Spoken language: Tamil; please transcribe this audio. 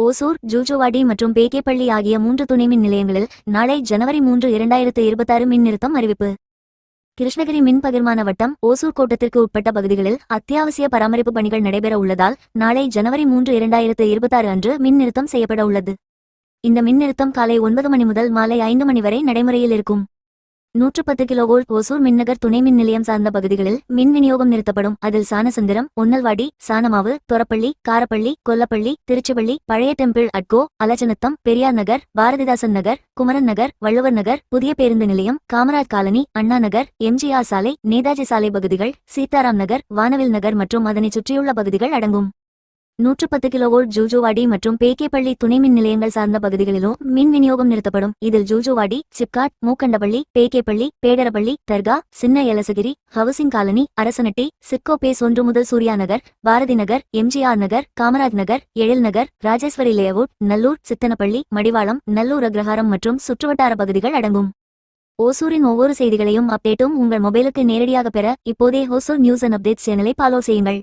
ஓசூர், ஜூஜுவாடி மற்றும் பேக்கேப்பள்ளி ஆகிய 3 துணை மின் நிலையங்களில் நாளை ஜனவரி 3, 2026 மின் நிறுத்தம் அறிவிப்பு. கிருஷ்ணகிரி மின் பகிர்மான வட்டம் ஓசூர் கோட்டத்திற்கு உட்பட்ட பகுதிகளில் அத்தியாவசிய பராமரிப்பு பணிகள் நடைபெற உள்ளதால் நாளை ஜனவரி 3, 2026 அன்று மின் நிறுத்தம் செய்யப்பட உள்ளது. இந்த மின் நிறுத்தம் காலை 9 மணி முதல் மாலை 5 மணி வரை நடைமுறையில் இருக்கும். 110 கிலோவோல்ட் ஓசூர் மின்னகர் துணை மின் நிலையம் சார்ந்த பகுதிகளில் மின் விநியோகம் நிறுத்தப்படும். அதில் சானசந்திரம், ஒன்னல்வாடி, சானமாவு, தொரப்பள்ளி, காரப்பள்ளி, கொல்லப்பள்ளி, திருச்சிவள்ளி, பழைய டெம்பிள் அட்கோ, அலச்சனத்தம், பெரியார் நகர், பாரதிதாசன் நகர், குமரன் நகர், வள்ளுவர் நகர், புதிய பேருந்து நிலையம், காமராஜ் காலனி, அண்ணா நகர், எம்ஜிஆர் சாலை, நேதாஜி சாலை பகுதிகள், சீதாராம் நகர், வானவில் நகர் மற்றும் அதனை சுற்றியுள்ள பகுதிகள் அடங்கும். 110 கிலோவோல்ட் ஜூஜுவாடி மற்றும் பேக்கேப்பள்ளி துணை மின் நிலையங்கள் சார்ந்த பகுதிகளிலும் மின் விநியோகம் நிறுத்தப்படும். இதில் Zuzuvadi, SIPCOT, Mookandapalli, பேக்கேப்பள்ளி, Bedarapalli, Dargah, Chinna Elasagiri, housing colony, Arasanatti, SIDCO phase 1 முதல் சூர்யா நகர், பாரதி நகர், எம்ஜிஆர் நகர், காமராஜ் நகர், எழில் நகர், ராஜேஸ்வரி லேஅவுட், நல்லூர், சித்தனப்பள்ளி, மடிவாளம், நல்லூர் அக்ரஹாரம் மற்றும் சுற்றுவட்டார பகுதிகள் அடங்கும். ஓசூரின் ஒவ்வொரு செய்திகளையும் அப்டேட்டும் உங்கள் மொபைலுக்கு நேரடியாக பெற இப்போதே ஓசூர் நியூஸ் அண்ட் அப்டேட்ஸ் சேனலை ஃபாலோ செய்யுங்கள்.